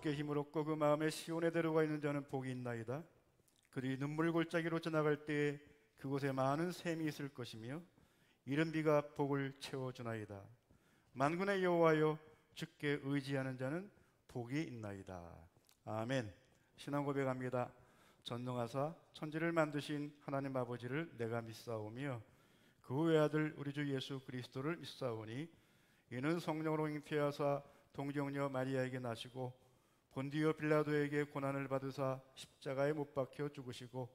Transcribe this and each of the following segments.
어깨 힘을 얻고 그 마음에 시온에 데려가 있는 자는 복이 있나이다. 그들이 눈물 골짜기로 지나갈 때에 그곳에 많은 샘이 있을 것이며 이른 비가 복을 채워주나이다. 만군의 여호와여, 주께 의지하는 자는 복이 있나이다. 아멘. 신앙 고백합니다. 전능하사 천지를 만드신 하나님 아버지를 내가 믿사오며 그 외아들 우리 주 예수 그리스도를 믿사오니 이는 성령으로 잉태하사 동정녀 마리아에게 나시고 본디오 빌라도에게 고난을 받으사 십자가에 못 박혀 죽으시고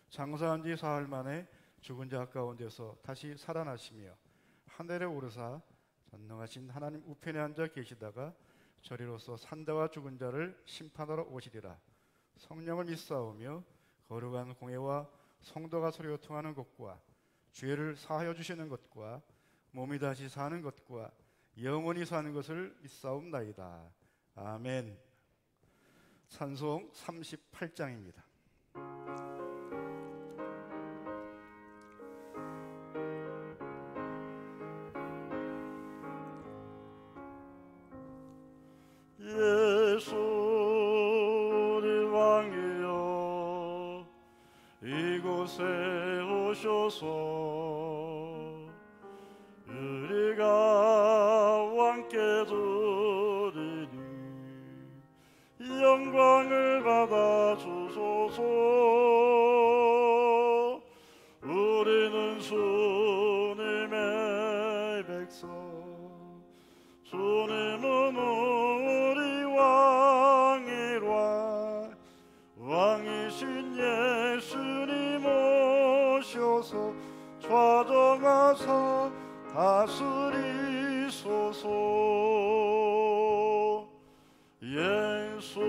장사한 지 사흘 만에 죽은 자 가운데서 다시 살아나시며 하늘에 오르사 전능하신 하나님 우편에 앉아 계시다가 저리로서 산자와 죽은 자를 심판하러 오시리라. 성령을 믿사오며 거룩한 공회와 성도가 서로 교통하는 것과 죄를 사하여 주시는 것과 몸이 다시 사는 것과 영원히 사는 것을 믿사옵나이다. 아멘. 찬송 38장입니다. 예수 우리 왕이여 이곳에 오셔서 우리가 왕께 드리니 영광을 받아 주소서. 우리는 주님의 백성, 주님은 우리 왕이라. 왕이신 예수님 오셔서 좌정하사 다스리소서. 예수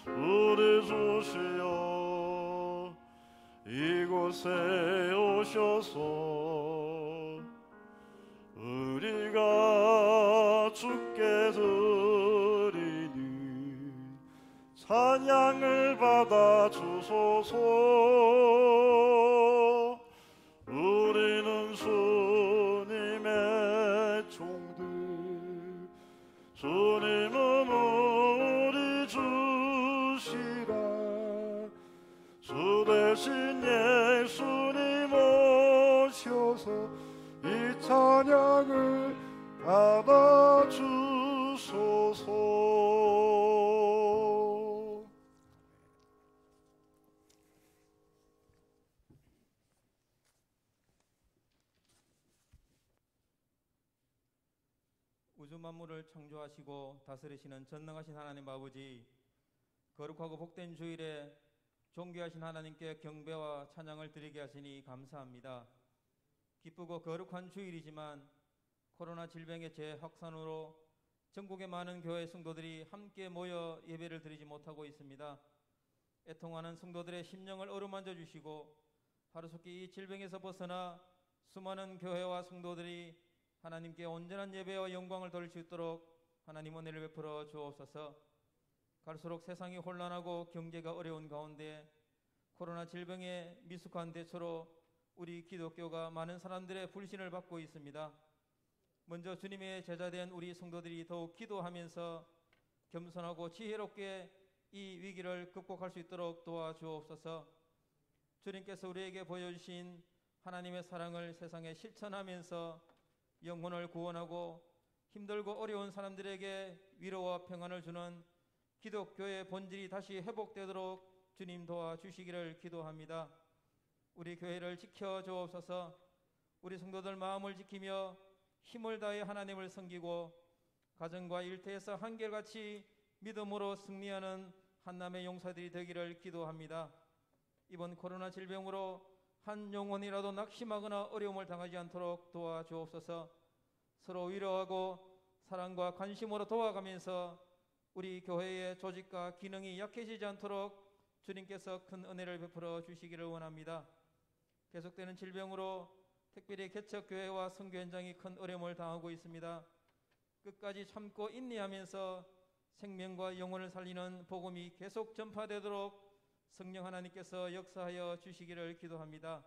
우리 주시여 이곳에 오셔서 우리가 주께 드리는 찬양을 받아 주소서. 우리는 주님의 종들, 주님은 우리 주시라. 주 대신 예수님 오셔서 이 찬양을 받아 주소서. 우주 만물을 창조하시고 다스리시는 전능하신 하나님 아버지, 거룩하고 복된 주일에 존귀하신 하나님께 경배와 찬양을 드리게 하시니 감사합니다. 기쁘고 거룩한 주일이지만 코로나 질병의 재확산으로 전국의 많은 교회 성도들이 함께 모여 예배를 드리지 못하고 있습니다. 애통하는 성도들의 심령을 어루만져 주시고 하루속히 이 질병에서 벗어나 수많은 교회와 성도들이 하나님께 온전한 예배와 영광을 돌릴 수 있도록 하나님 은혜를 베풀어 주옵소서. 갈수록 세상이 혼란하고 경제가 어려운 가운데 코로나 질병의 미숙한 대처로 우리 기독교가 많은 사람들의 불신을 받고 있습니다. 먼저 주님의 제자된 우리 성도들이 더욱 기도하면서 겸손하고 지혜롭게 이 위기를 극복할 수 있도록 도와주옵소서. 주님께서 우리에게 보여주신 하나님의 사랑을 세상에 실천하면서 영혼을 구원하고 힘들고 어려운 사람들에게 위로와 평안을 주는 기독교의 본질이 다시 회복되도록 주님 도와주시기를 기도합니다. 우리 교회를 지켜주옵소서. 우리 성도들 마음을 지키며 힘을 다해 하나님을 섬기고 가정과 일터에서 한결같이 믿음으로 승리하는 한남의 용사들이 되기를 기도합니다. 이번 코로나 질병으로 한 영혼이라도 낙심하거나 어려움을 당하지 않도록 도와주옵소서. 서로 위로하고 사랑과 관심으로 도와가면서 우리 교회의 조직과 기능이 약해지지 않도록 주님께서 큰 은혜를 베풀어 주시기를 원합니다. 계속되는 질병으로 특별히 개척교회와 선교 현장이 큰 어려움을 당하고 있습니다. 끝까지 참고 인내하면서 생명과 영혼을 살리는 복음이 계속 전파되도록 성령 하나님께서 역사하여 주시기를 기도합니다.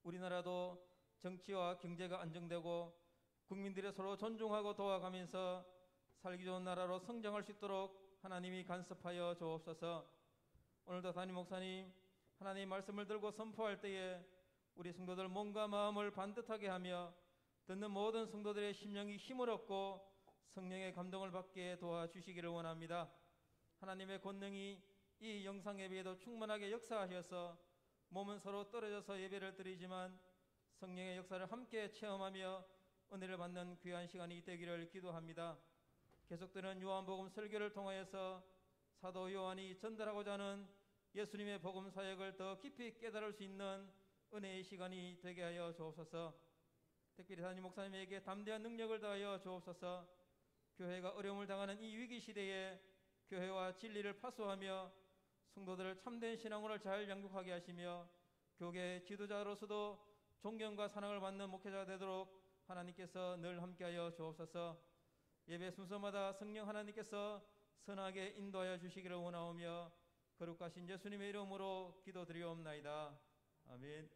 우리나라도 정치와 경제가 안정되고 국민들이 서로 존중하고 도와가면서 살기 좋은 나라로 성장할 수 있도록 하나님이 간섭하여 주옵소서. 오늘도 담임 목사님 하나님 말씀을 들고 선포할 때에 우리 성도들 몸과 마음을 반듯하게 하며 듣는 모든 성도들의 심령이 힘을 얻고 성령의 감동을 받게 도와주시기를 원합니다. 하나님의 권능이 이 영상 예배에도 충만하게 역사하셔서 몸은 서로 떨어져서 예배를 드리지만 성령의 역사를 함께 체험하며 은혜를 받는 귀한 시간이 되기를 기도합니다. 계속되는 요한복음 설교를 통하여서 사도 요한이 전달하고자 하는 예수님의 복음 사역을 더 깊이 깨달을 수 있는 은혜의 시간이 되게 하여 주옵소서. 특별히 담임 목사님에게 담대한 능력을 다하여 주옵소서. 교회가 어려움을 당하는 이 위기 시대에 교회와 진리를 파수하며 성도들을 참된 신앙으로 잘 양육하게 하시며 교계 지도자로서도 존경과 사랑을 받는 목회자가 되도록 하나님께서 늘 함께하여 주옵소서. 예배 순서마다 성령 하나님께서 선하게 인도하여 주시기를 원하오며 거룩하신 예수님의 이름으로 기도드리옵나이다. 아멘.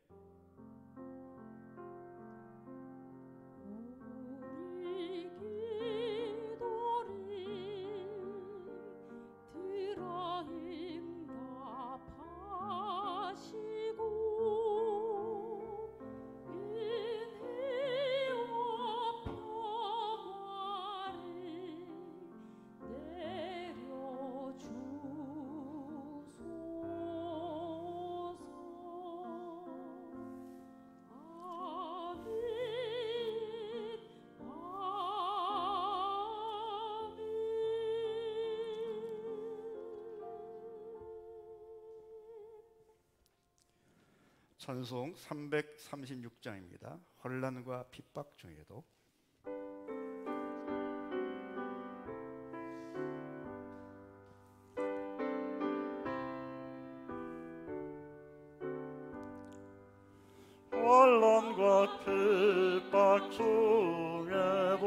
우리 기도를 들어 응답하시고 은혜와 평화를 찬송 336장입니다. 혼란과 핍박 중에도. 환난과 핍박 중에도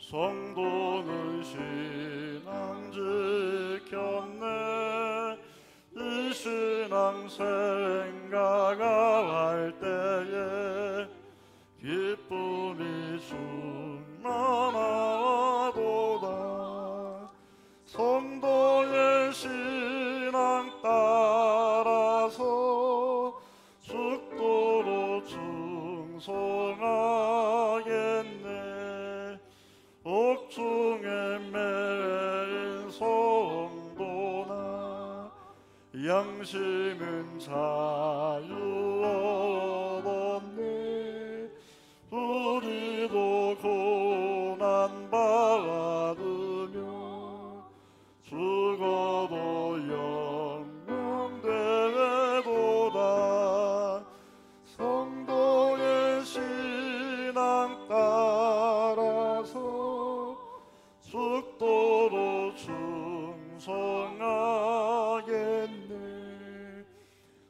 성도는 신앙 지켰네. 이 신앙 생각할 때에 기쁨이 충만하도다. 성도의 신앙 따라서 죽도록 충성하겠네. 옥중에 매인 성도나 양심은 자유 얻었네. 우리도 고난 받으며 죽어도 영광되도다. 성도의 신앙 따라서 죽도록 충성하겠네.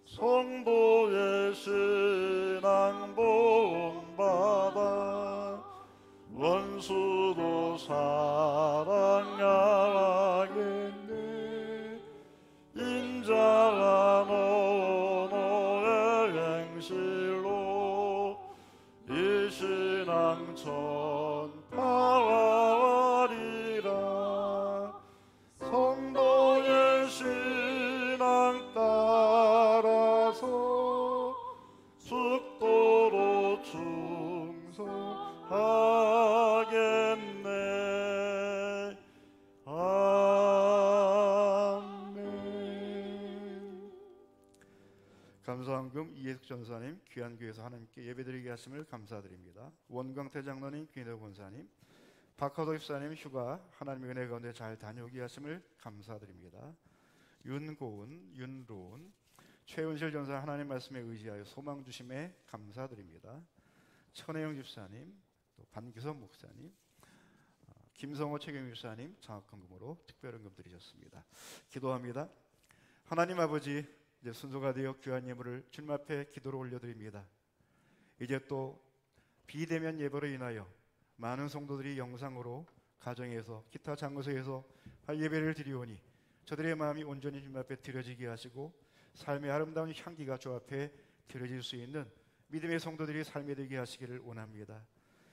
성도의 신앙 본받아 원수도 사랑하겠네. 인자한 언어의 행실로 이 신앙 전파하리라. 성도의 신앙 따라서 죽도록 충성하겠네. 아멘. 감사헌금 이해숙 전사님 귀한 교회에서 하나님께 예배드리게 하심을 감사드립니다. 원광태 장로님, 귀인호 권사님, 박하도 집사님 휴가 하나님의 은혜 가운데 잘 다녀오게 하심을 감사드립니다. 윤고은, 윤로운, 최은실 전사 하나님 말씀에 의지하여 소망 주심에 감사드립니다. 천혜영 집사님, 또 반기선 목사님, 김성호 최경 집사님 장학헌금으로 특별헌금 드리셨습니다. 기도합니다. 하나님 아버지, 이제 순서가 되어 귀한 예물을 주님 앞에 기도로 올려드립니다. 이제 또 비대면 예배로 인하여 많은 성도들이 영상으로 가정에서 기타 장소에서 예배를 드리오니 저들의 마음이 온전히 주님 앞에 드려지게 하시고 삶의 아름다운 향기가 주 앞에 드려질 수 있는 믿음의 성도들이 삶이 되게 하시기를 원합니다.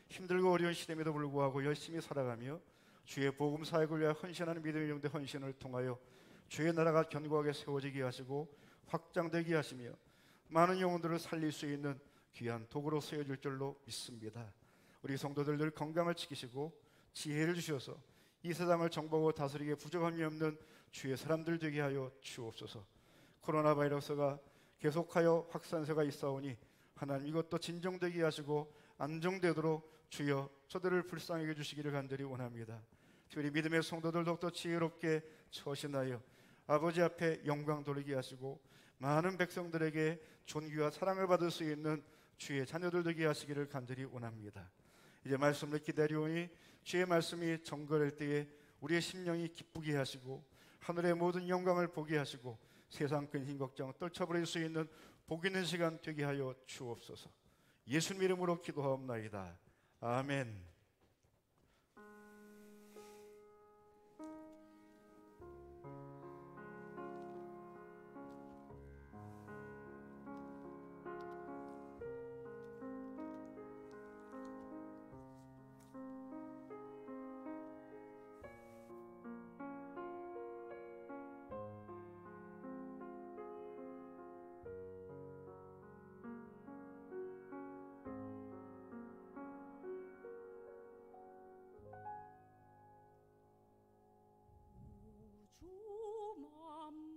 힘들고 어려운 시대임에도 불구하고 열심히 살아가며 주의 복음 사역을 위해 헌신하는 믿음의 영대 헌신을 통하여 주의 나라가 견고하게 세워지게 하시고 확장되게 하시며 많은 영혼들을 살릴 수 있는 귀한 도구로 쓰여질 줄로 믿습니다. 우리 성도들 늘 건강을 지키시고 지혜를 주셔서 이 세상을 정복하고 다스리기에 부족함이 없는 주의 사람들 되게 하여 주옵소서. 코로나 바이러스가 계속하여 확산세가 있사오니 하나님 이것도 진정되게 하시고 안정되도록 주여 저들을 불쌍히 해주시기를 간절히 원합니다. 특별히 믿음의 성도들 더욱더 지혜롭게 처신하여 아버지 앞에 영광 돌리게 하시고 많은 백성들에게 존귀와 사랑을 받을 수 있는 주의 자녀들 되게 하시기를 간절히 원합니다. 이제 말씀을 기다리오니 주의 말씀이 정결할 때에 우리의 심령이 기쁘게 하시고 하늘의 모든 영광을 보게 하시고 세상 근심 걱정 떨쳐버릴 수 있는 복 있는 시간 되게 하여 주옵소서. 예수님 이름으로 기도하옵나이다. 아멘. 우주 만물을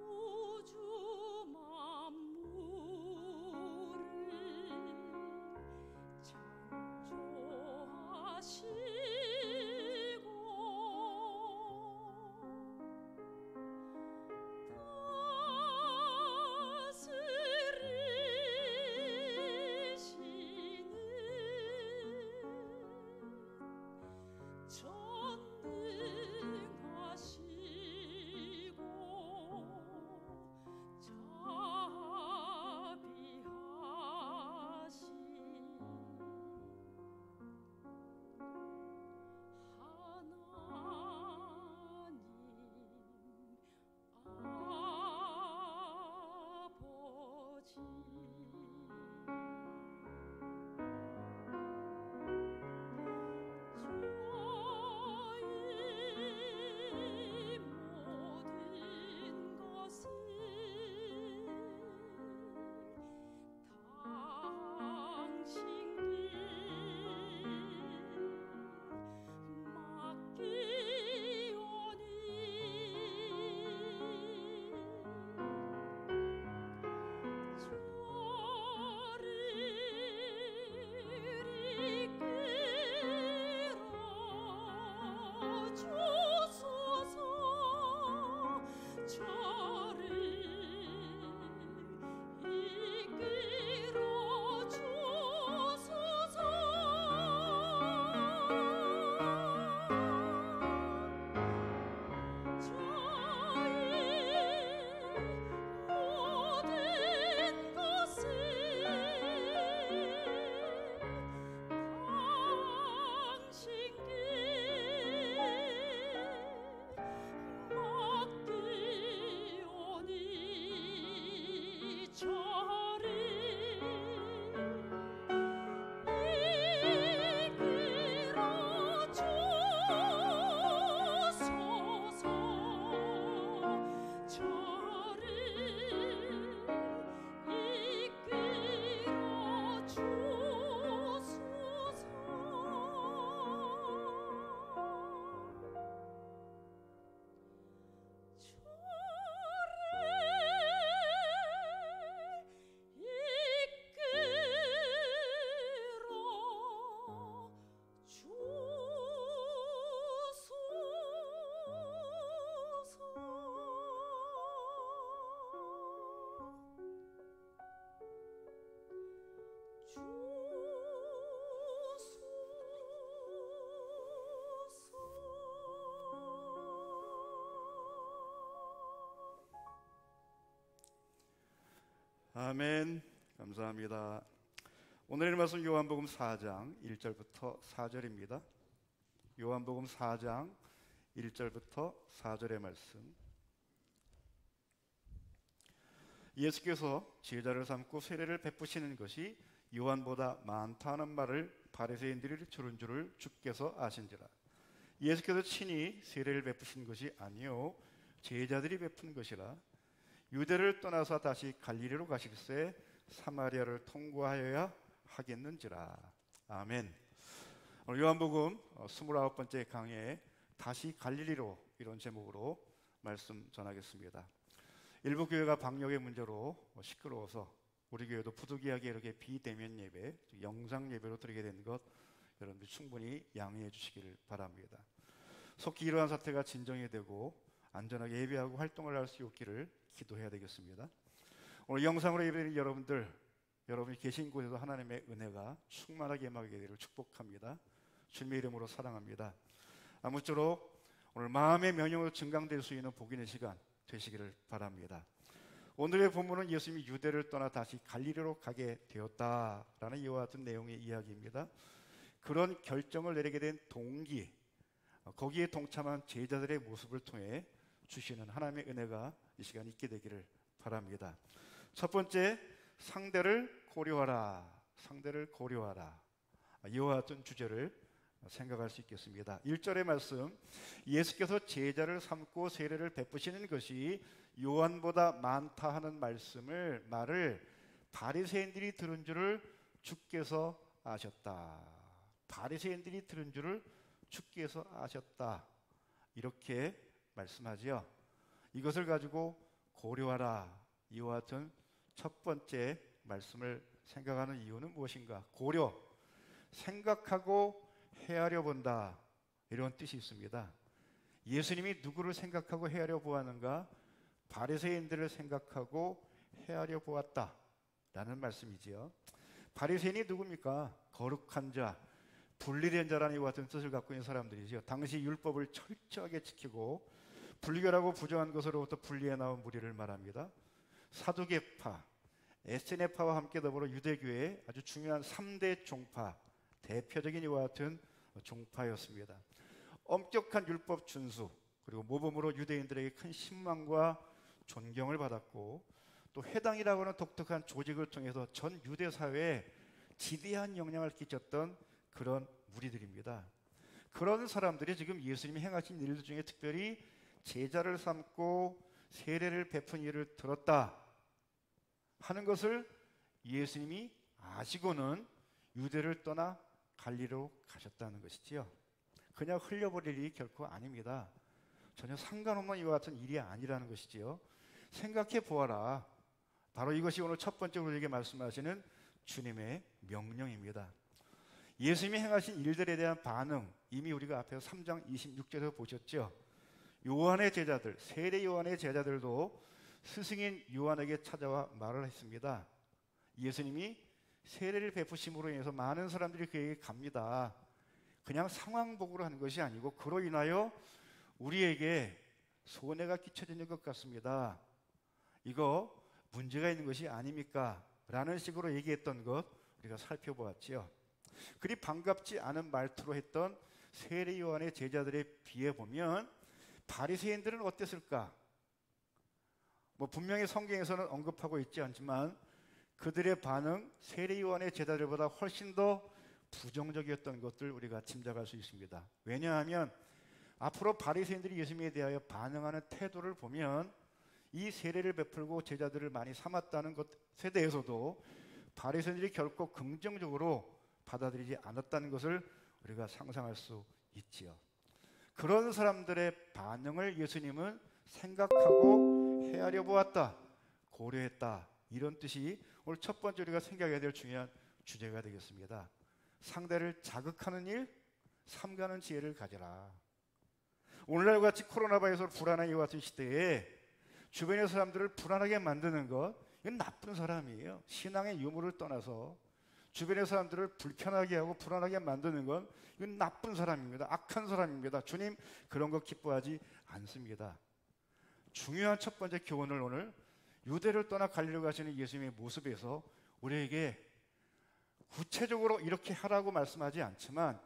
우주 만물 아멘. 감사합니다. 오늘의 말씀 요한복음 4장 1절부터 4절입니다. 요한복음 4장 1절부터 4절의 말씀. 예수께서 제자를 삼고 세례를 베푸시는 것이 요한보다 많다는 말을 바리새인들이 들은 줄을 주께서 아신지라. 예수께서 친히 세례를 베푸신 것이 아니요 제자들이 베푼 것이라. 유대를 떠나서 다시 갈릴리로 가실새 사마리아를 통과하여야 하겠는지라. 아멘. 오늘 요한복음 29번째 강의에 다시 갈릴리로, 이런 제목으로 말씀 전하겠습니다. 일부 교회가 방역의 문제로 시끄러워서 우리 교회도 부득이하게 이렇게 비대면 예배, 영상 예배로 드리게 된 것 여러분들 충분히 양해해 주시기를 바랍니다. 속히 이러한 사태가 진정이 되고 안전하게 예배하고 활동을 할 수 있기를 기도해야 되겠습니다. 오늘 영상으로 예배드린 여러분이 계신 곳에서 하나님의 은혜가 충만하게 임하게 되기를 축복합니다. 주님의 이름으로 사랑합니다. 아무쪼록 오늘 마음의 면역으로 증강될 수 있는 복인의 시간 되시기를 바랍니다. 오늘의 본문은 예수님이 유대를 떠나 다시 갈릴리로 가게 되었다라는 이와 같은 내용의 이야기입니다. 그런 결정을 내리게 된 동기, 거기에 동참한 제자들의 모습을 통해 주시는 하나님의 은혜가 이 시간 있게 되기를 바랍니다. 첫 번째, 상대를 고려하라. 상대를 고려하라. 이와 같은 주제를 생각할 수 있겠습니다. 1절의 말씀, 예수께서 제자를 삼고 세례를 베푸시는 것이 요한보다 많다 하는 말을 바리새인들이 들은 줄을 주께서 아셨다. 바리새인들이 들은 줄을 주께서 아셨다. 이렇게 말씀하지요. 이것을 가지고 고려하라. 이와 같은 첫 번째 말씀을 생각하는 이유는 무엇인가? 고려, 생각하고 헤아려 본다, 이런 뜻이 있습니다. 예수님이 누구를 생각하고 헤아려 보았는가? 바리새인들을 생각하고 헤아려 보았다라는 말씀이지요. 바리새인이 누굽니까? 거룩한 자, 분리된 자라는 이와 같은 뜻을 갖고 있는 사람들이죠. 당시 율법을 철저하게 지키고 불결하고 부정한 것으로부터 분리해 나온 무리를 말합니다. 사두개파, 에스네파와 함께 더불어 유대교의 아주 중요한 3대 종파, 대표적인 이와 같은 종파였습니다. 엄격한 율법 준수, 그리고 모범으로 유대인들에게 큰 신망과 존경을 받았고, 또 회당이라고 하는 독특한 조직을 통해서 전 유대 사회에 지대한 영향을 끼쳤던 그런 무리들입니다. 그런 사람들이 지금 예수님이 행하신 일들 중에 특별히 제자를 삼고 세례를 베푼 일을 들었다 하는 것을 예수님이 아시고는 유대를 떠나 갈릴리로 가셨다는 것이지요. 그냥 흘려버릴 일이 결코 아닙니다. 전혀 상관없는 이와 같은 일이 아니라는 것이지요. 생각해 보아라. 바로 이것이 오늘 첫 번째로 우리에게 말씀하시는 주님의 명령입니다. 예수님이 행하신 일들에 대한 반응, 이미 우리가 앞에서 3장 26절에서 보셨죠. 요한의 제자들, 세례 요한의 제자들도 스승인 요한에게 찾아와 말을 했습니다. 예수님이 세례를 베푸심으로 인해서 많은 사람들이 그에게 갑니다. 그냥 상황 보고로 하는 것이 아니고 그로 인하여 우리에게 손해가 끼쳐지는 것 같습니다. 이거 문제가 있는 것이 아닙니까? 라는 식으로 얘기했던 것 우리가 살펴보았지요. 그리 반갑지 않은 말투로 했던 세례 요한의 제자들에 비해 보면 바리새인들은 어땠을까? 분명히 성경에서는 언급하고 있지 않지만 그들의 반응, 세례 요한의 제자들보다 훨씬 더 부정적이었던 것들 우리가 짐작할 수 있습니다. 왜냐하면 앞으로 바리새인들이 예수님에 대하여 반응하는 태도를 보면 이 세례를 베풀고 제자들을 많이 삼았다는 것에 대해서도 바리새인들이 결코 긍정적으로 받아들이지 않았다는 것을 우리가 상상할 수 있지요. 그런 사람들의 반응을 예수님은 생각하고 헤아려 보았다, 고려했다, 이런 뜻이 오늘 첫 번째 우리가 생각해야 될 중요한 주제가 되겠습니다. 상대를 자극하는 일, 삼가는 지혜를 가져라. 오늘날 같이 코로나 바이러스로 불안한 이와 같은 시대에 주변의 사람들을 불안하게 만드는 것, 이건 나쁜 사람이에요. 신앙의 유무를 떠나서 주변의 사람들을 불편하게 하고 불안하게 만드는 건 이건 나쁜 사람입니다. 악한 사람입니다. 주님 그런 거 기뻐하지 않습니다. 중요한 첫 번째 교훈을 오늘 유대를 떠나 갈리로 가시는 예수님의 모습에서 우리에게 구체적으로 이렇게 하라고 말씀하지 않지만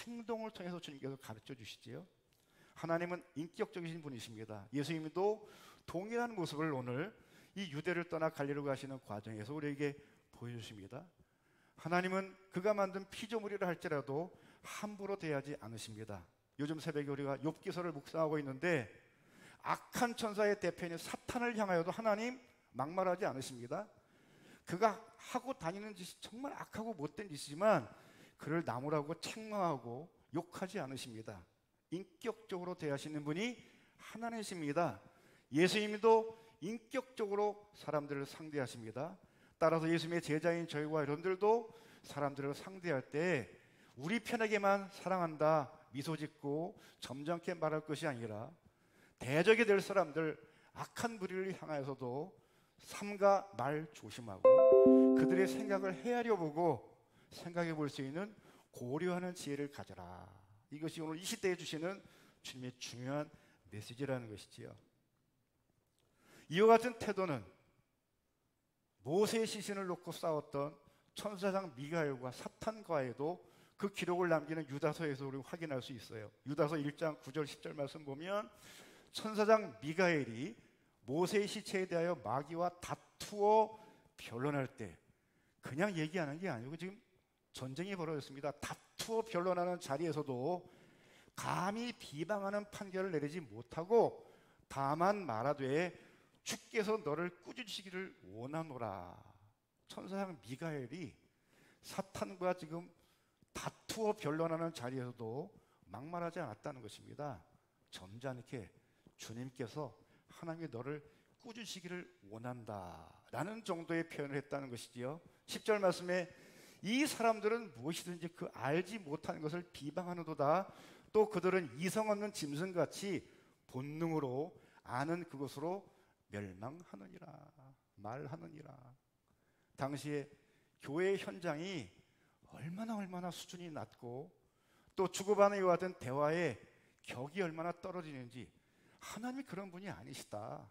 행동을 통해서 주님께서 가르쳐 주시지요. 하나님은 인격적이신 분이십니다. 예수님도 동일한 모습을 오늘 이 유대를 떠나 갈리로 가시는 과정에서 우리에게 보여주십니다. 하나님은 그가 만든 피조물이라 할지라도 함부로 대하지 않으십니다. 요즘 새벽에 우리가 욥기서를 묵상하고 있는데 악한 천사의 대표인 사탄을 향하여도 하나님 막말하지 않으십니다. 그가 하고 다니는 짓이 정말 악하고 못된 짓이지만 그를 나무라고 책망하고 욕하지 않으십니다. 인격적으로 대하시는 분이 하나님이십니다. 예수님도 인격적으로 사람들을 상대하십니다. 따라서 예수님의 제자인 저희와 여러분들도 사람들을 상대할 때 우리 편에게만 사랑한다 미소 짓고 점잖게 말할 것이 아니라 대적이 될 사람들, 악한 무리를 향하여서도 삼가 말 조심하고 그들의 생각을 헤아려 보고 생각해 볼 수 있는 고려하는 지혜를 가져라. 이것이 오늘 이 시대에 주시는 주님의 중요한 메시지라는 것이지요. 이와 같은 태도는 모세의 시신을 놓고 싸웠던 천사장 미가엘과 사탄과에도 그 기록을 남기는 유다서에서 우리 확인할 수 있어요. 유다서 1장 9절 10절 말씀 보면 천사장 미가엘이 모세의 시체에 대하여 마귀와 다투어 변론할 때 그냥 얘기하는 게 아니고 지금 전쟁이 벌어졌습니다. 다투어 변론하는 자리에서도 감히 비방하는 판결을 내리지 못하고 다만 말하되 주께서 너를 꾸짖으시기를 원하노라. 천사장 미가엘이 사탄과 지금 다투어 변론하는 자리에서도 막말하지 않았다는 것입니다. 점잖게 주님께서 하나님이 너를 꾸짖으시기를 원한다라는 정도의 표현을 했다는 것이지요. 10절 말씀에 이 사람들은 무엇이든지 그 알지 못하는 것을 비방하는도다. 또 그들은 이성 없는 짐승같이 본능으로 아는 그것으로 멸망하느니라 말하느니라. 당시에 교회의 현장이 얼마나 수준이 낮고 또 주고받는 이와 같은 대화의 격이 얼마나 떨어지는지 하나님이 그런 분이 아니시다.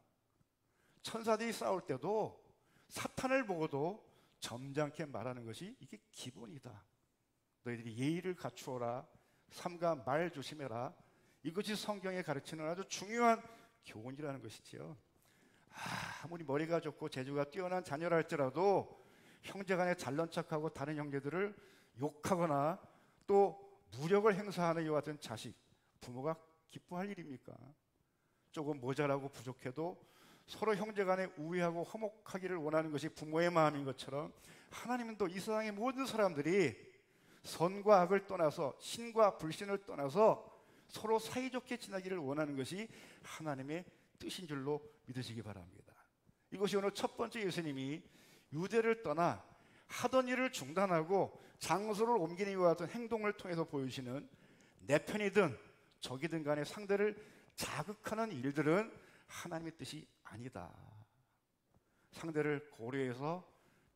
천사들이 싸울 때도 사탄을 보고도 점잖게 말하는 것이 이게 기본이다. 너희들이 예의를 갖추어라. 삼가 말 조심해라. 이것이 성경에 가르치는 아주 중요한 교훈이라는 것이지요. 아무리 머리가 좋고 재주가 뛰어난 자녀라 할지라도 형제간에 잘난 척하고 다른 형제들을 욕하거나 또 무력을 행사하는 이와 같은 자식, 부모가 기뻐할 일입니까? 조금 모자라고 부족해도 서로 형제간에 우애하고 화목하기를 원하는 것이 부모의 마음인 것처럼 하나님은 또 이 세상의 모든 사람들이 선과 악을 떠나서 신과 불신을 떠나서 서로 사이좋게 지나기를 원하는 것이 하나님의 뜻인 줄로 믿으시기 바랍니다. 이것이 오늘 첫 번째 예수님이 유대를 떠나 하던 일을 중단하고 장소를 옮기는 이와 같은 행동을 통해서 보여주시는 내 편이든 적이든 간에 상대를 자극하는 일들은 하나님의 뜻이 아니다. 상대를 고려해서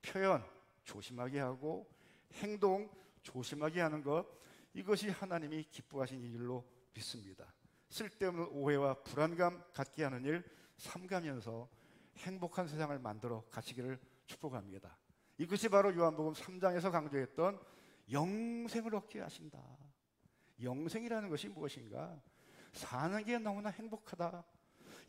표현 조심하게 하고 행동 조심하게 하는 것, 이것이 하나님이 기뻐하신 일로 믿습니다. 쓸데없는 오해와 불안감 갖게 하는 일 삼가면서 행복한 세상을 만들어 가시기를 축복합니다. 이것이 바로 요한복음 3장에서 강조했던 영생을 얻게 하신다. 영생이라는 것이 무엇인가? 사는 게 너무나 행복하다,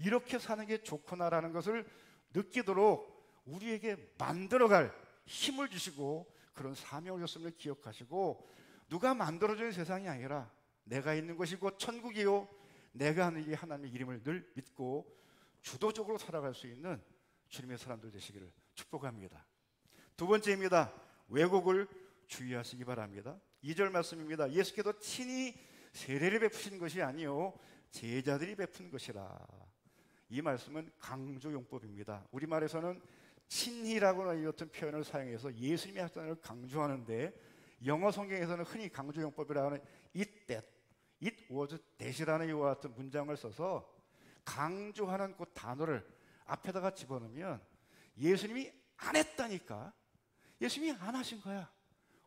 이렇게 사는 게 좋구나라는 것을 느끼도록 우리에게 만들어갈 힘을 주시고 그런 사명을 줬음을 기억하시고, 누가 만들어주는 세상이 아니라 내가 있는 것이 곧 천국이요 내가 하는 이 하나님의 이름을 늘 믿고 주도적으로 살아갈 수 있는 주님의 사람들 되시기를 축복합니다. 두 번째입니다. 왜곡을 주의하시기 바랍니다. 2절 말씀입니다. 예수께서 친히 세례를 베푸신 것이 아니요 제자들이 베푼 것이라. 이 말씀은 강조용법입니다. 우리말에서는 친히라고 하는 이런 표현을 사용해서 예수님이 하셨다는 걸 강조하는데, 영어 성경에서는 흔히 강조용법이라고 하는 it was that이라는 이와 같은 문장을 써서 강조하는 그 단어를 앞에다가 집어넣으면 예수님이 안 했다니까, 예수님이 안 하신 거야.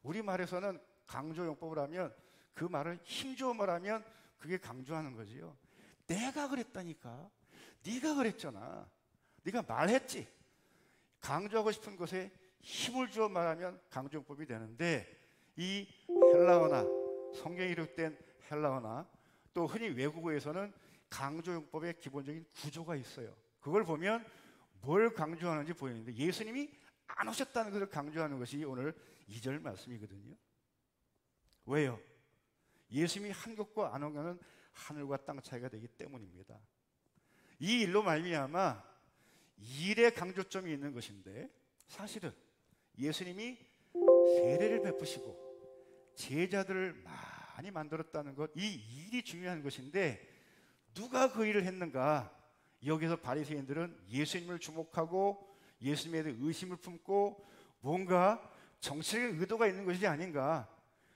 우리말에서는 강조용법을 하면 그 말을 힘주어 말하면 그게 강조하는 거지요. 내가 그랬다니까, 네가 그랬잖아, 네가 말했지, 강조하고 싶은 것에 힘을 주어 말하면 강조용법이 되는데, 이 헬라어나 성경에 기록된 헬라어나 또 흔히 외국어에서는 강조용법의 기본적인 구조가 있어요. 그걸 보면 뭘 강조하는지 보이는데, 예수님이 안 오셨다는 것을 강조하는 것이 오늘 2절 말씀이거든요. 왜요? 예수님이 한 것과 안 온 것은 하늘과 땅 차이가 되기 때문입니다. 이 일로 말미암아 일의 강조점이 있는 것인데, 사실은 예수님이 세례를 베푸시고 제자들을 많이 만들었다는 것, 이 일이 중요한 것인데, 누가 그 일을 했는가? 여기서 바리새인들은 예수님을 주목하고 예수님에 대해 의심을 품고 뭔가 정치적인 의도가 있는 것이 아닌가,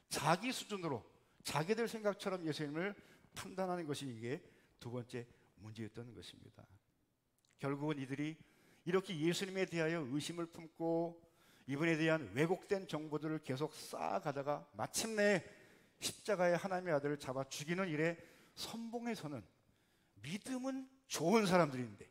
자기 수준으로 자기들 생각처럼 예수님을 판단하는 것이 이게 두 번째 문제였던 것입니다. 결국은 이들이 이렇게 예수님에 대하여 의심을 품고 이분에 대한 왜곡된 정보들을 계속 쌓아가다가 마침내 십자가에 하나님의 아들을 잡아 죽이는 일에 선봉해서는, 믿음은 좋은 사람들인데,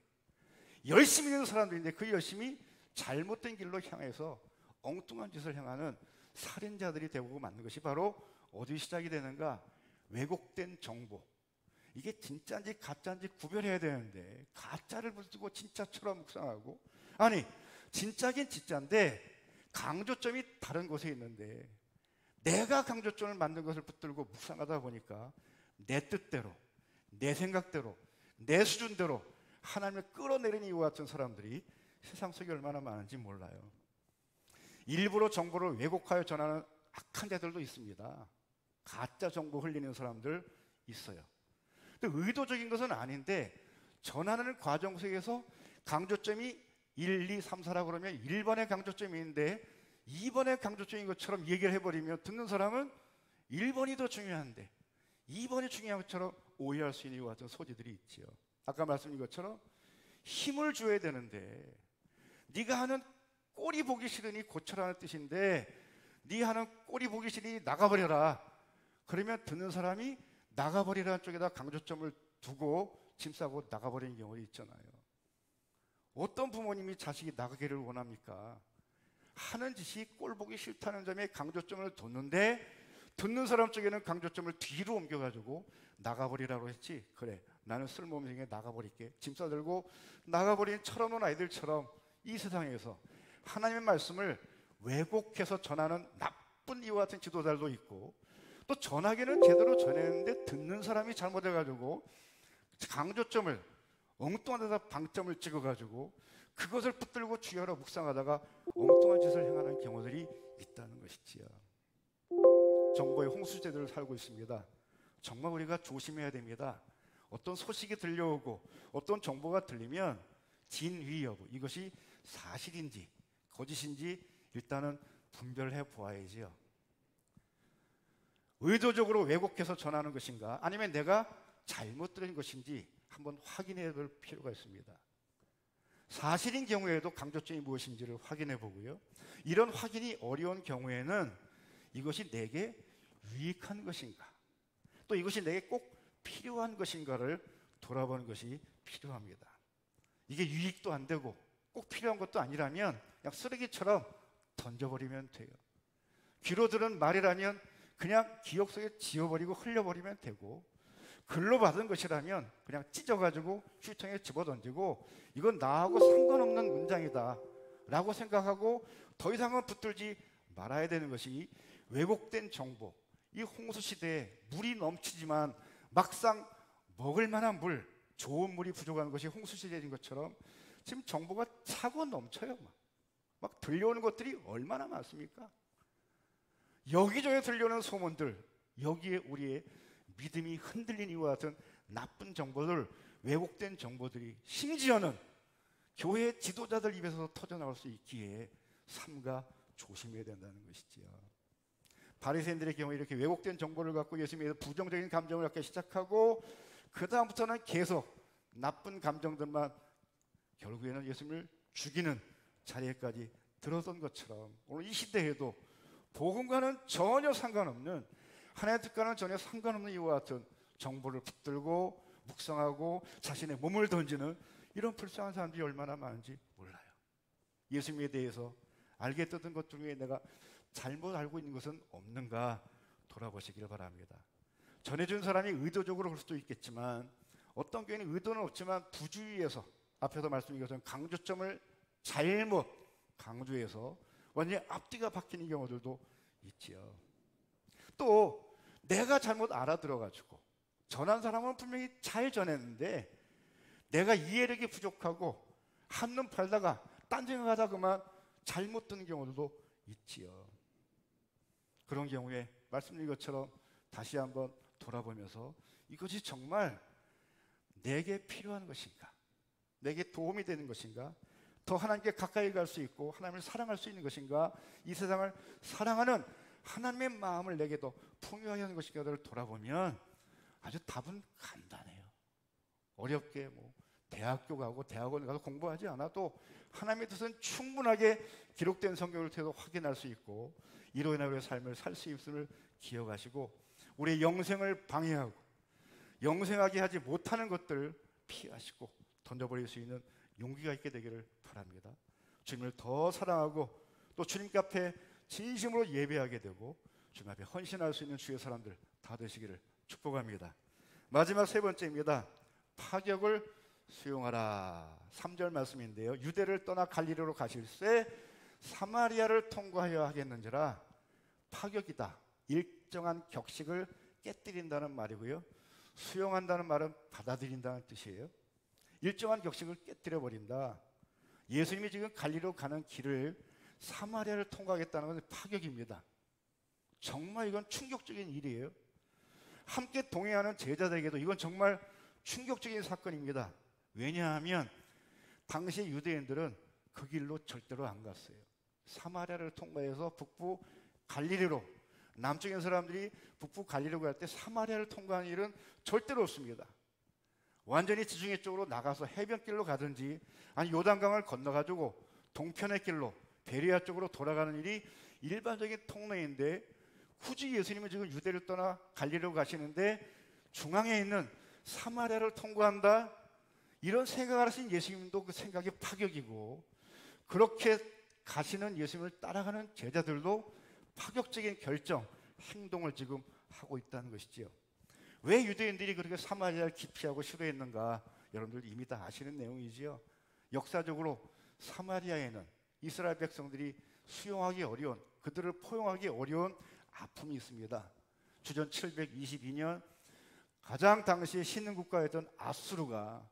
열심히 있는 사람들인데 그 열심히 잘못된 길로 향해서 엉뚱한 짓을 향하는 살인자들이 되고 맞는 것이 바로 어디 시작이 되는가? 왜곡된 정보. 이게 진짜인지 가짜인지 구별해야 되는데 가짜를 붙들고 진짜처럼 묵상하고, 아니 진짜긴 진짜인데 강조점이 다른 곳에 있는데 내가 강조점을 만든 것을 붙들고 묵상하다 보니까 내 뜻대로, 내 생각대로, 내 수준대로 하나님을 끌어내리는 이와 같은 사람들이 세상 속에 얼마나 많은지 몰라요. 일부러 정보를 왜곡하여 전하는 악한 자들도 있습니다. 가짜 정보 흘리는 사람들 있어요. 근데 의도적인 것은 아닌데 전하는 과정 속에서 강조점이 1, 2, 3, 4라고 그러면 1번의 강조점이 있는데 2번의 강조점인 것처럼 얘기를 해버리면 듣는 사람은 1번이 더 중요한데 2번이 중요한 것처럼 오해할 수 있는 이와 같은 소지들이 있지요. 아까 말씀드린 것처럼 힘을 줘야 되는데, 네가 하는 꼴이 보기 싫으니 고쳐라는 뜻인데 네 하는 꼴이 보기 싫으니 나가버려라. 그러면 듣는 사람이 나가버리라는 쪽에다 강조점을 두고 짐 싸고 나가버리는 경우가 있잖아요. 어떤 부모님이 자식이 나가기를 원합니까? 하는 짓이 꼴 보기 싫다는 점에 강조점을 뒀는데 듣는 사람 쪽에는 강조점을 뒤로 옮겨가지고 나가버리라고 했지. 그래, 나는 쓸모없는 생에 나가버릴게. 짐 싸들고 나가버린 철없는 아이들처럼 이 세상에서 하나님의 말씀을 왜곡해서 전하는 나쁜 이와 같은 지도자들도 있고, 또 전하기는 제대로 전했는데 듣는 사람이 잘못해가지고 강조점을 엉뚱한 데다 방점을 찍어가지고 그것을 붙들고 주여라 묵상하다가 엉뚱한 짓을 행하는 경우들이 있다는 것이지요. 정보의 홍수제도를 살고 있습니다. 정말 우리가 조심해야 됩니다. 어떤 소식이 들려오고 어떤 정보가 들리면 진위 여부, 이것이 사실인지 거짓인지 일단은 분별해 보아야지요. 의도적으로 왜곡해서 전하는 것인가, 아니면 내가 잘못 들은 것인지 한번 확인해 볼 필요가 있습니다. 사실인 경우에도 강조점이 무엇인지를 확인해 보고요. 이런 확인이 어려운 경우에는 이것이 내게 유익한 것인가, 또 이것이 내게 꼭 필요한 것인가를 돌아보는 것이 필요합니다. 이게 유익도 안 되고 꼭 필요한 것도 아니라면 그냥 쓰레기처럼 던져버리면 돼요. 귀로 들은 말이라면 그냥 기억 속에 지워버리고 흘려버리면 되고, 글로 받은 것이라면 그냥 찢어가지고 휴통에 집어던지고 이건 나하고 상관없는 문장이다 라고 생각하고 더 이상은 붙들지 말아야 되는 것이 왜곡된 정보. 이 홍수시대에 물이 넘치지만 막상 먹을 만한 물, 좋은 물이 부족한 것이 홍수시대인 것처럼 지금 정보가 차고 넘쳐요. 막 들려오는 것들이 얼마나 많습니까? 여기저기 들려오는 소문들, 여기에 우리의 믿음이 흔들린 이와 같은 나쁜 정보들, 왜곡된 정보들이 심지어는 교회 지도자들 입에서 터져나올 수 있기에 삼가 조심해야 된다는 것이지요. 바리새인들의 경우에 이렇게 왜곡된 정보를 갖고 예수님에 대해서 부정적인 감정을 갖기 시작하고 그 다음부터는 계속 나쁜 감정들만 결국에는 예수님을 죽이는 자리에까지 들어선 것처럼 오늘 이 시대에도 복음과는 전혀 상관없는, 하나님의 뜻과는 전혀 상관없는 이와 같은 정보를 붙들고 묵상하고 자신의 몸을 던지는 이런 불쌍한 사람들이 얼마나 많은지 몰라요. 예수님에 대해서 알게 됐던 것 중에 내가 잘못 알고 있는 것은 없는가 돌아보시기를 바랍니다. 전해준 사람이 의도적으로 그럴 수도 있겠지만 어떤 교회는 의도는 없지만 부주의해서 앞에서 말씀드린 것처럼 강조점을 잘못 강조해서 완전히 앞뒤가 바뀌는 경우들도 있지요. 또 내가 잘못 알아들어가지고 전한 사람은 분명히 잘 전했는데 내가 이해력이 부족하고 한눈 팔다가 딴 생각하다 그만 잘못 듣는 경우들도 있지요. 그런 경우에 말씀드린 것처럼 다시 한번 돌아보면서 이것이 정말 내게 필요한 것인가? 내게 도움이 되는 것인가? 더 하나님께 가까이 갈 수 있고 하나님을 사랑할 수 있는 것인가? 이 세상을 사랑하는 하나님의 마음을 내게 더 풍요하게 하는 것인가를 돌아보면 아주 답은 간단해요. 어렵게 대학교 가고 대학원 가서 공부하지 않아도 하나님의 뜻은 충분하게 기록된 성경을 통해서 확인할 수 있고 이로 인하여 우리의 삶을 살 수 있음을 기억하시고 우리의 영생을 방해하고 영생하게 하지 못하는 것들을 피하시고 던져버릴 수 있는 용기가 있게 되기를 바랍니다. 주님을 더 사랑하고 또 주님께 앞에 진심으로 예배하게 되고 주님 앞에 헌신할 수 있는 주의 사람들 다 되시기를 축복합니다. 마지막 세 번째입니다. 파격을 수용하라. 3절 말씀인데요. 유대를 떠나 갈릴리로 가실새 사마리아를 통과하여 하겠는지라. 파격이다. 일정한 격식을 깨뜨린다는 말이고요. 수용한다는 말은 받아들인다는 뜻이에요. 일정한 격식을 깨뜨려 버린다. 예수님이 지금 갈릴리로 가는 길을 사마리아를 통과하겠다는 것은 파격입니다. 정말 이건 충격적인 일이에요. 함께 동행하는 제자들에게도 이건 정말 충격적인 사건입니다. 왜냐하면 당시 유대인들은 그 길로 절대로 안 갔어요. 사마리아를 통과해서 북부 갈릴리로, 남쪽인 사람들이 북부 갈릴리로 갈 때 사마리아를 통과하는 일은 절대로 없습니다. 완전히 지중해 쪽으로 나가서 해변길로 가든지 아니 요단강을 건너가지고 동편의 길로 베레아 쪽으로 돌아가는 일이 일반적인 통로인데 굳이 예수님은 지금 유대를 떠나 갈릴리로 가시는데 중앙에 있는 사마리아를 통과한다? 이런 생각을 하신 예수님도 그 생각이 파격이고 그렇게 가시는 예수님을 따라가는 제자들도 파격적인 결정, 행동을 지금 하고 있다는 것이지요. 왜 유대인들이 그렇게 사마리아를 기피하고 싫어했는가? 여러분들 이미 다 아시는 내용이지요. 역사적으로 사마리아에는 이스라엘 백성들이 수용하기 어려운, 그들을 포용하기 어려운 아픔이 있습니다. 주전 722년 가장 당시에 신흥 국가였던 아수르가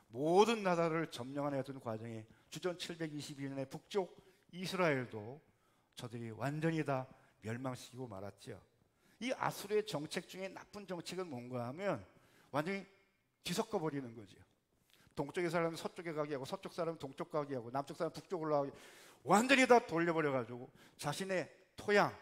모든 나라를 점령하는 과정에 주전 722년에 북쪽 이스라엘도 저들이 완전히 다 멸망시키고 말았죠. 이 아수르의 정책 중에 나쁜 정책은 뭔가 하면 완전히 뒤섞어 버리는 거죠. 동쪽의 사람은 서쪽에 가게 하고 서쪽 사람은 동쪽 가게 하고 남쪽 사람은 북쪽으로 가게 완전히 다 돌려버려 가지고 자신의 토양,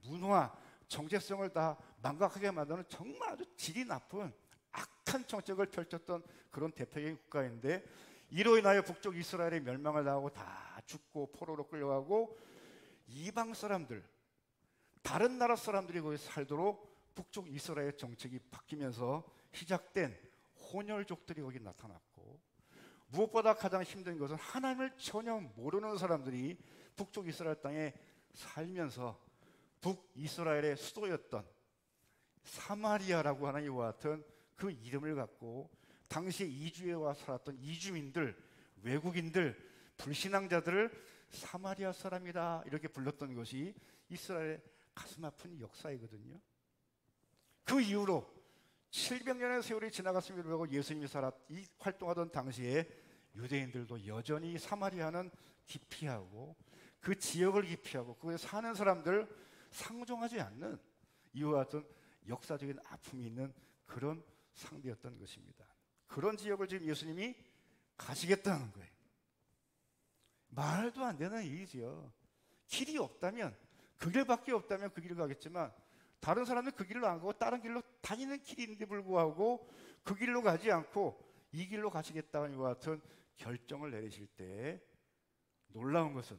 문화, 정체성을 다 망각하게 만드는 정말 아주 질이 나쁜 악한 정책을 펼쳤던 그런 대표적인 국가인데 이로 인하여 북쪽 이스라엘의 멸망을 당하고 다 죽고 포로로 끌려가고 이방 사람들, 다른 나라 사람들이 거기 살도록 북쪽 이스라엘 정책이 바뀌면서 시작된 혼혈족들이 거기 나타났고 무엇보다 가장 힘든 것은 하나님을 전혀 모르는 사람들이 북쪽 이스라엘 땅에 살면서 북이스라엘의 수도였던 사마리아라고 하는 이와 같은 그 이름을 갖고 당시에 이주해 와 살았던 이주민들, 외국인들, 불신앙자들을 사마리아 사람이다 이렇게 불렀던 것이 이스라엘의 가슴 아픈 역사이거든요. 그 이후로 700년의 세월이 지나갔음에도 불구하고 예수님이 이 활동하던 당시에 유대인들도 여전히 사마리아는 기피하고 그 지역을 기피하고 거기에 사는 사람들 상종하지 않는 이와 같은 역사적인 아픔이 있는 그런 상대였던 것입니다. 그런 지역을 지금 예수님이 가시겠다는 거예요. 말도 안 되는 일이죠. 길이 없다면 그 길밖에 없다면 그 길을 가겠지만 다른 사람은 그 길로 안 가고 다른 길로 다니는 길이 있는데 불구하고 그 길로 가지 않고 이 길로 가시겠다는 이와 같은 결정을 내리실 때 놀라운 것은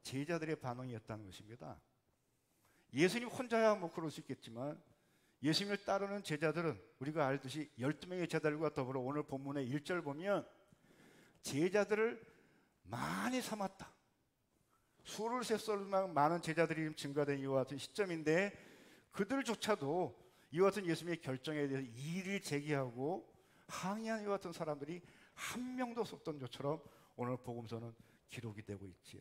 제자들의 반응이었다는 것입니다. 예수님 혼자야 그럴 수 있겠지만 예수님을 따르는 제자들은 우리가 알듯이 12명의 제자들과 더불어 오늘 본문의 1절 보면 제자들을 많이 삼았다. 수를 셀 만큼 많은 제자들이 증가된 이와 같은 시점인데 그들조차도 이와 같은 예수님의 결정에 대해서 이의를 제기하고 항의한 이와 같은 사람들이 한 명도 없었던 것처럼 오늘 복음서는 기록이 되고 있지요.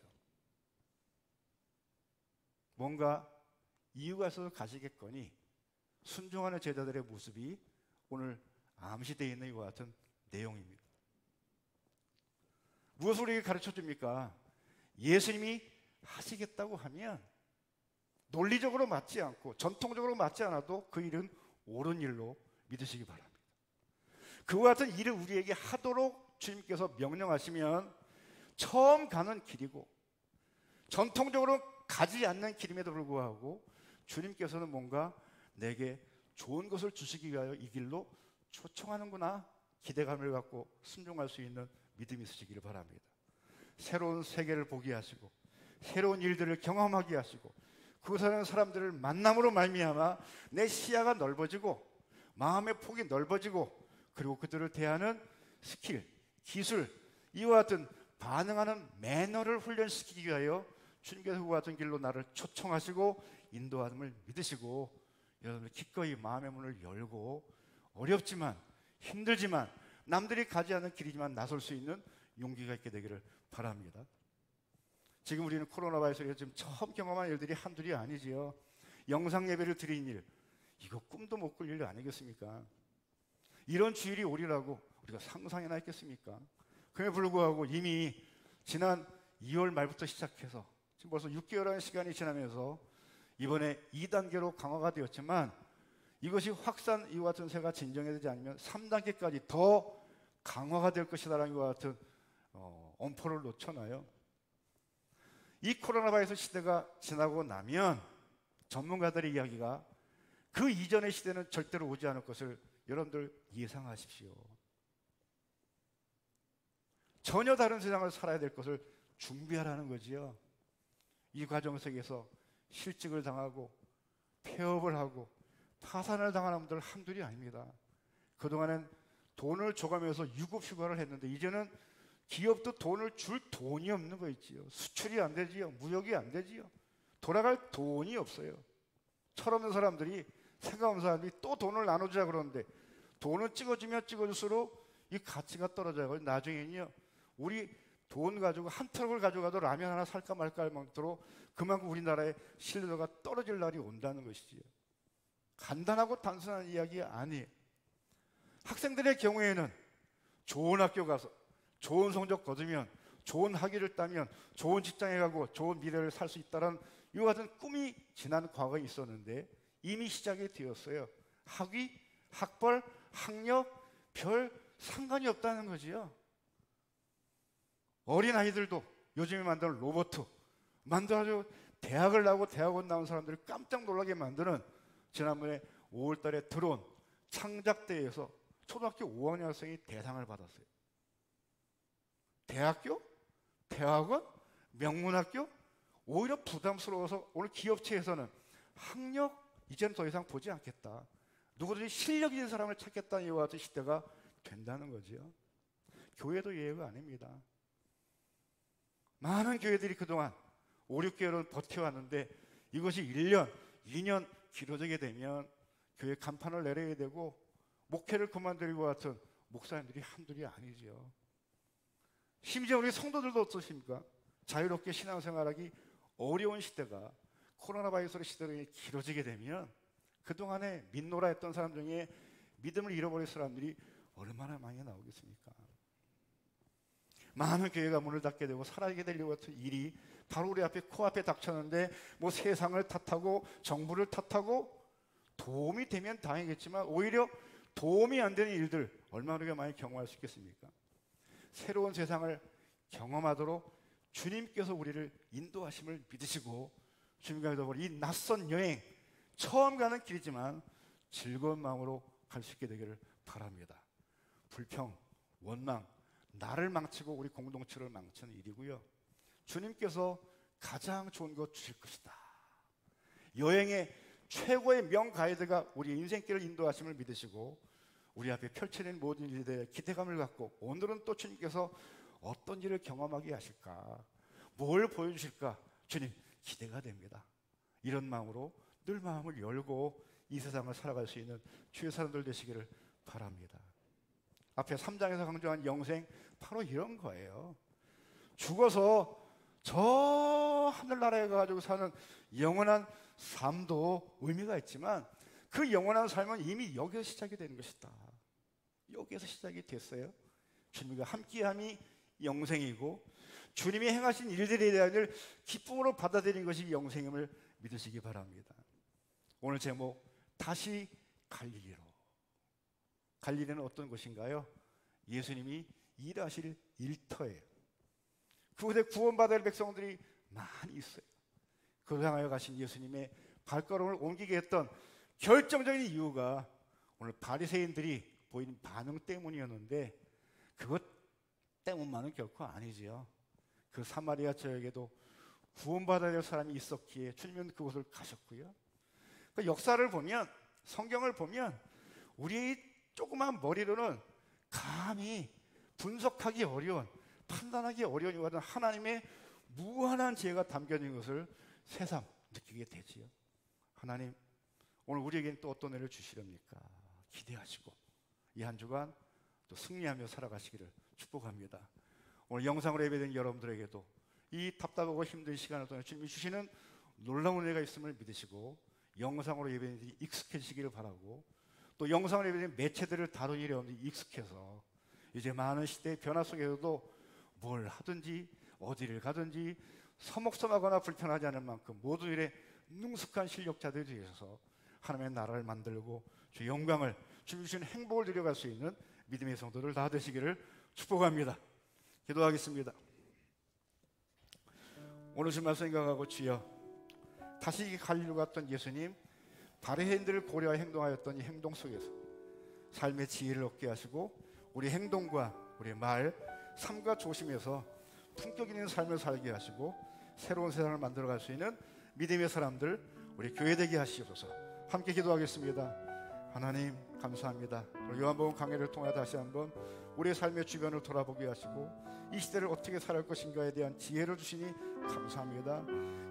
뭔가 이유가 있어서 가시겠거니 순종하는 제자들의 모습이 오늘 암시되어 있는 이와 같은 내용입니다. 무엇을 우리에게 가르쳐 줍니까? 예수님이 하시겠다고 하면 논리적으로 맞지 않고 전통적으로 맞지 않아도 그 일은 옳은 일로 믿으시기 바랍니다. 그와 같은 일을 우리에게 하도록 주님께서 명령하시면 처음 가는 길이고 전통적으로 가지 않는 길임에도 불구하고 주님께서는 뭔가 내게 좋은 것을 주시기 위하여 이 길로 초청하는구나 기대감을 갖고 순종할 수 있는 믿음이 있으시기를 바랍니다. 새로운 세계를 보게 하시고 새로운 일들을 경험하게 하시고 그곳에 사는 사람들을 만남으로 말미암아 내 시야가 넓어지고 마음의 폭이 넓어지고 그리고 그들을 대하는 스킬, 기술 이와 같은 반응하는 매너를 훈련시키기 위하여 주님께서 그와 같은 길로 나를 초청하시고 인도함을 믿으시고 여러분들 기꺼이 마음의 문을 열고 어렵지만 힘들지만 남들이 가지 않은 길이지만 나설 수 있는 용기가 있게 되기를 바랍니다. 지금 우리는 코로나 바이러스에 지금 처음 경험한 일들이 한둘이 아니지요. 영상 예배를 드린 일, 이거 꿈도 못 꿀 일 아니겠습니까? 이런 주일이 오리라고 우리가 상상이나 했겠습니까? 그럼에 불구하고 이미 지난 2월 말부터 시작해서 지금 벌써 6개월의 시간이 지나면서 이번에 2단계로 강화가 되었지만 이것이 확산 이와 같은 세가 진정되지 않으면 3단계까지 더 강화가 될 것이다라는 것 같은 엄포를 놓쳐놔요. 이 코로나 바이러스 시대가 지나고 나면 전문가들의 이야기가 그 이전의 시대는 절대로 오지 않을 것을 여러분들 예상하십시오. 전혀 다른 세상을 살아야 될 것을 준비하라는 거지요. 이 과정 속에서 실직을 당하고 폐업을 하고 파산을 당하는 분들 한둘이 아닙니다. 그동안엔 돈을 줘가면서 유급휴가를 했는데 이제는 기업도 돈을 줄 돈이 없는 거 있지요. 수출이 안 되지요. 무역이 안 되지요. 돌아갈 돈이 없어요. 철없는 사람들이 생각 없는 사람들이 또 돈을 나눠주자 그러는데 돈을 찍어주면 찍어줄수록 이 가치가 떨어져요. 나중에는요 우리 돈 가지고 한 트럭을 가져가도 라면 하나 살까 말까 할 정도로 그만큼 우리나라의 신뢰도가 떨어질 날이 온다는 것이지요. 간단하고 단순한 이야기 아니에요. 학생들의 경우에는 좋은 학교 가서 좋은 성적 거두면 좋은 학위를 따면 좋은 직장에 가고 좋은 미래를 살 수 있다는 이와 같은 꿈이 지난 과거에 있었는데 이미 시작이 되었어요. 학위, 학벌, 학력 별 상관이 없다는 거지요. 어린 아이들도 요즘에 만드는 로봇 만들어가지고 대학을 나오고 대학원 나온 사람들을 깜짝 놀라게 만드는 지난번에 5월 달에 드론 창작대회에서 초등학교 5학년 학생이 대상을 받았어요. 대학교? 대학원? 명문학교? 오히려 부담스러워서 오늘 기업체에서는 학력 이제는 더 이상 보지 않겠다. 누구든지 실력 있는 사람을 찾겠다는 이와 같은 시대가 된다는 거죠. 교회도 예외가 아닙니다. 많은 교회들이 그동안 5, 6개월은 버텨왔는데 이것이 1년, 2년 길어지게 되면 교회 간판을 내려야 되고 목회를 그만두리고 같은 목사님들이 한둘이 아니지요. 심지어 우리 성도들도 어떠십니까? 자유롭게 신앙생활하기 어려운 시대가 코로나 바이러스 시대로 길어지게 되면 그동안에 믿노라 했던 사람 중에 믿음을 잃어버린 사람들이 얼마나 많이 나오겠습니까? 많은 교회가 문을 닫게 되고 사라지게 되려고 같은 일이 바로 우리 앞에 코앞에 닥쳤는데 뭐 세상을 탓하고 정부를 탓하고 도움이 되면 다행이겠지만 오히려 도움이 안 되는 일들 얼마나 우리가 많이 경험할 수 있겠습니까? 새로운 세상을 경험하도록 주님께서 우리를 인도하심을 믿으시고 주님과 더불어 이 낯선 여행 처음 가는 길이지만 즐거운 마음으로 갈 수 있게 되기를 바랍니다. 불평, 원망, 나를 망치고 우리 공동체를 망치는 일이고요. 주님께서 가장 좋은 것 주실 것이다. 여행의 최고의 명가이드가 우리 인생길을 인도하심을 믿으시고 우리 앞에 펼쳐진 모든 일에 대해 기대감을 갖고 오늘은 또 주님께서 어떤 일을 경험하게 하실까? 뭘 보여주실까? 주님 기대가 됩니다. 이런 마음으로 늘 마음을 열고 이 세상을 살아갈 수 있는 주의 사람들 되시기를 바랍니다. 앞에 3장에서 강조한 영생, 바로 이런 거예요. 죽어서 저 하늘나라에 가지고 사는 영원한 삶도 의미가 있지만 그 영원한 삶은 이미 여기서 시작이 되는 것이다. 여기에서 시작이 됐어요. 주님과 함께함이 영생이고 주님이 행하신 일들에 대한 기쁨으로 받아들이는 것이 영생임을 믿으시기 바랍니다. 오늘 제목, 다시 갈릴리로. 갈릴리는 어떤 곳인가요? 예수님이 일하실 일터예요. 그곳에 구원받아야 할 백성들이 많이 있어요. 그를 향하여 가신 예수님의 발걸음을 옮기게 했던 결정적인 이유가 오늘 바리새인들이 보이는 반응 때문이었는데 그것 때문만은 결코 아니지요. 그 사마리아 지역에도 구원받아야 할 사람이 있었기에 주님은 그곳을 가셨고요. 그 역사를 보면, 성경을 보면 우리 조그만 머리로는 감히 분석하기 어려운, 판단하기 어려운 이와 같은 하나님의 무한한 지혜가 담겨 있는 것을 새삼 느끼게 되지요. 하나님, 오늘 우리에게는 또 어떤 은혜를 주시렵니까? 기대하시고 이 한 주간 또 승리하며 살아가시기를 축복합니다. 오늘 영상으로 예배된 여러분들에게도 이 답답하고 힘든 시간을 통해 주님이 주시는 놀라운 은혜가 있음을 믿으시고 영상으로 예배는 익숙해지시기를 바라고, 또 영상으로 예배는 매체들을 다루는 일에 익숙해서 이제 많은 시대의 변화 속에서도 뭘 하든지 어디를 가든지 서먹서먹하거나 불편하지 않을 만큼 모든 일에 능숙한 실력자들이 되셔서 하나님의 나라를 만들고 주의 영광을, 주님 주시는 행복을 누려갈 수 있는 믿음의 성도들 다 되시기를 축복합니다. 기도하겠습니다. 오늘 주신 말씀 생각하고, 주여, 다시 갈릴리로 갔던 예수님, 바리새인들을 고려하여 행동하였던 이 행동 속에서 삶의 지혜를 얻게 하시고 우리 행동과 우리 말, 삶과 조심해서 품격 있는 삶을 살게 하시고 새로운 세상을 만들어갈 수 있는 믿음의 사람들 우리 교회 되게 하시옵소서. 함께 기도하겠습니다. 하나님 감사합니다. 요한복음 강해를 통해 다시 한번 우리의 삶의 주변을 돌아보게 하시고 이 시대를 어떻게 살아갈 것인가에 대한 지혜를 주시니 감사합니다.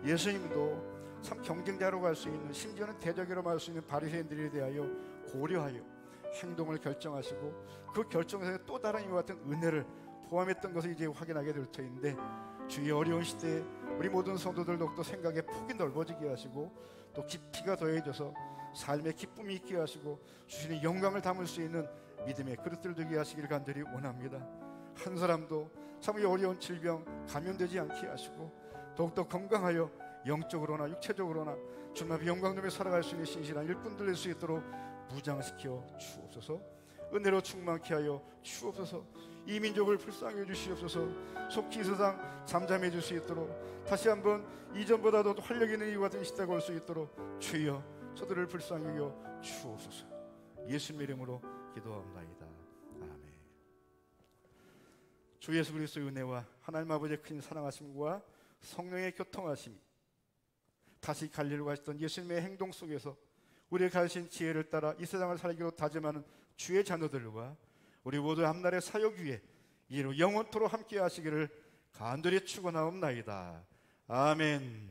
예수님도 참 경쟁자로 갈 수 있는, 심지어는 대적으로 말 수 있는 바리새인들에 대하여 고려하여 행동을 결정하시고 그 결정에서 또 다른 이와 같은 은혜를 포함했던 것을 이제 확인하게 될 터인데, 주의 어려운 시대에 우리 모든 성도들 더욱더 생각의 폭이 넓어지게 하시고 또 깊이가 더해져서 삶의 기쁨이 있게 하시고 주시는 영광을 담을 수 있는 믿음의 그릇들 되게 하시길 간절히 원합니다. 한 사람도 참 이 어려운 질병 감염되지 않게 하시고 더욱더 건강하여 영적으로나 육체적으로나 주님 앞에 영광 누리며 살아갈 수 있는 신실한 일꾼들 될 수 있도록 무장시켜 주옵소서. 은혜로 충만케 하여 주옵소서. 이 민족을 불쌍히 해주시옵소서. 속히 이 세상 잠잠해 줄 수 있도록 다시 한번 이전보다도 활력 있는 이와 같은 시대가 올 수 있도록 주여 저들을 불쌍히 여겨 주옵소서. 예수님 이름으로 기도합나이다. 아멘. 주 예수 그리스도의 은혜와 하나님 아버지의 큰 사랑하심과 성령의 교통하심이 다시 갈릴리로 가시던 예수님의 행동 속에서 우리의 가르친 지혜를 따라 이 세상을 살기로 다짐하는 주의 자녀들과 우리 모두 앞날의 사역 위에 이로 영원토록 함께 하시기를 간절히 축원하옵나이다. 아멘.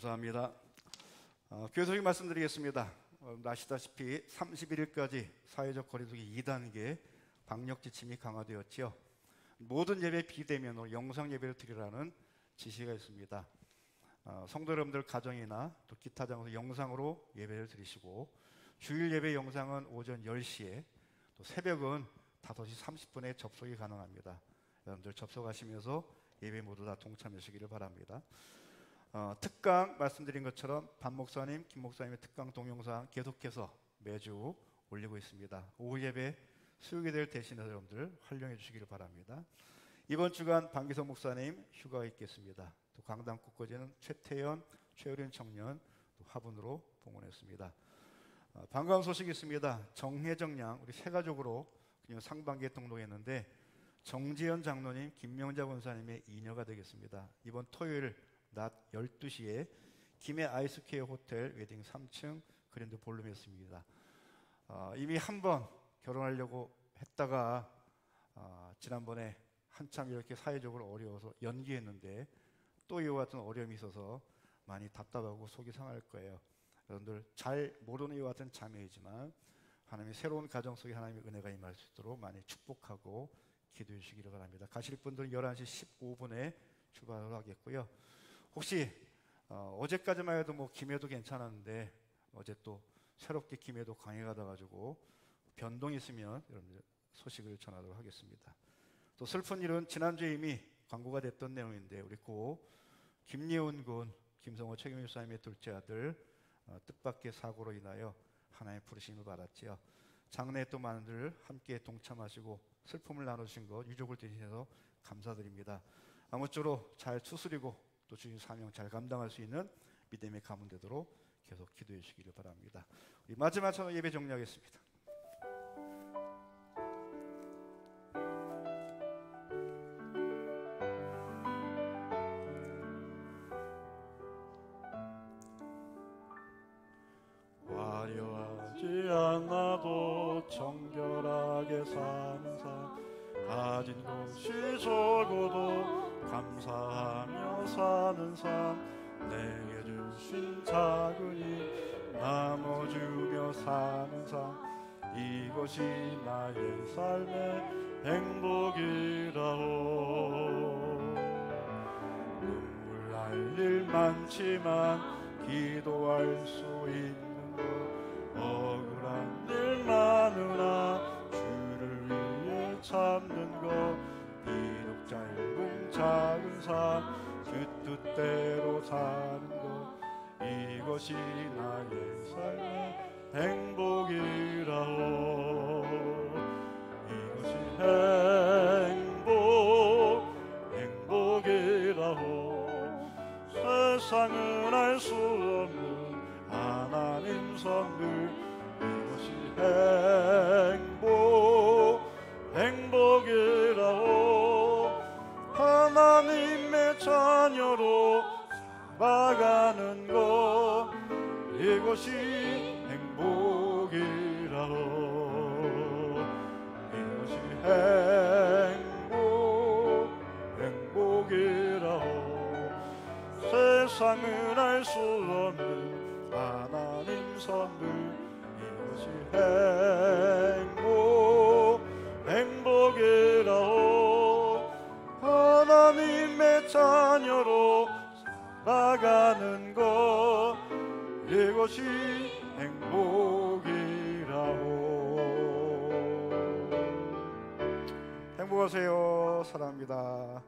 감사합니다. 교회적인 말씀드리겠습니다. 아시다시피 31일까지 사회적 거리두기 2단계 방역 지침이 강화되었지요. 모든 예배 비대면으로 영상 예배를 드리라는 지시가 있습니다. 성도 여러분들 가정이나 또 기타 장소 영상으로 예배를 드리시고 주일 예배 영상은 오전 10시에 또 새벽은 5시 30분에 접속이 가능합니다. 여러분들 접속하시면서 예배 모두 다 동참하시기를 바랍니다. 특강 말씀드린 것처럼 반 목사님, 김 목사님의 특강 동영상 계속해서 매주 올리고 있습니다. 오후 예배 수요일에 될 대신해서 여러분들 활용해 주시기를 바랍니다. 이번 주간 방기석 목사님 휴가가 있겠습니다. 또 강당 꽃꽂이는 최태현, 최우린 청년 또 화분으로 봉헌했습니다. 반가운 소식이 있습니다. 정혜정 양 우리 세 가족으로 그냥 상반기에 등록했는데 정지현 장로님, 김명자 권사님의 이녀가 되겠습니다. 이번 토요일 낮 12시에 김해 아이스케어 호텔 웨딩 3층 그랜드 볼룸이었습니다. 이미 한 번 결혼하려고 했다가 지난번에 한참 이렇게 사회적으로 어려워서 연기했는데 또 이와 같은 어려움이 있어서 많이 답답하고 속이 상할 거예요. 여러분들 잘 모르는 이와 같은 자매이지만 하나님의 새로운 가정 속에 하나님의 은혜가 임할 수 있도록 많이 축복하고 기도해 주시기를 바랍니다. 가실 분들은 11시 15분에 출발을 하겠고요. 혹시 어제까지만 해도 뭐 김해도 괜찮았는데 어제 또 새롭게 김해도 강해가 돼가지고 변동이 있으면 여러분들 소식을 전하도록 하겠습니다. 또 슬픈 일은 지난주에 이미 광고가 됐던 내용인데 우리 고 김예훈 군 김성호 책임집사님의 둘째 아들 뜻밖의 사고로 인하여 하나님의 부르심을 받았지요. 장래에 또 많은들 함께 동참하시고 슬픔을 나누신 것 유족을 대신해서 감사드립니다. 아무쪼록 잘 추스리고 또 주님 사명 잘 감당할 수 있는 믿음의 가문 되도록 계속 기도해 주시기를 바랍니다. 우리 마지막 찬양 예배 정리하겠습니다. 화려하지 않아도 정결하게 사는 삶 가진 것이 적어도 감사하며 사는 삶 내게 주신 작은 일 나눠주며 사는 삶 이것이 나의 삶의 행복이라오. 눈물 날 일 많지만 기도할 수 있는 것 억울한 일 많으나 주를 위해 참는 것 비록 짧은 작은 삶 그 뜻대로 사는 것 이것이 나의 삶의 행복이라오. 이것이 행복이라오. 세상은 알 수 없는 하나님 선물 이것이 행복이라오. 하나님의 자녀로 살아가는 것 이것이 행복이라오. 이것이 행복이라오. 세상은 알 수 없는 하나님 선물 이것이 행복이라오. 하나님의 자녀로 살아가는 것 이것이 행복이라오. 행복하세요. 사랑합니다.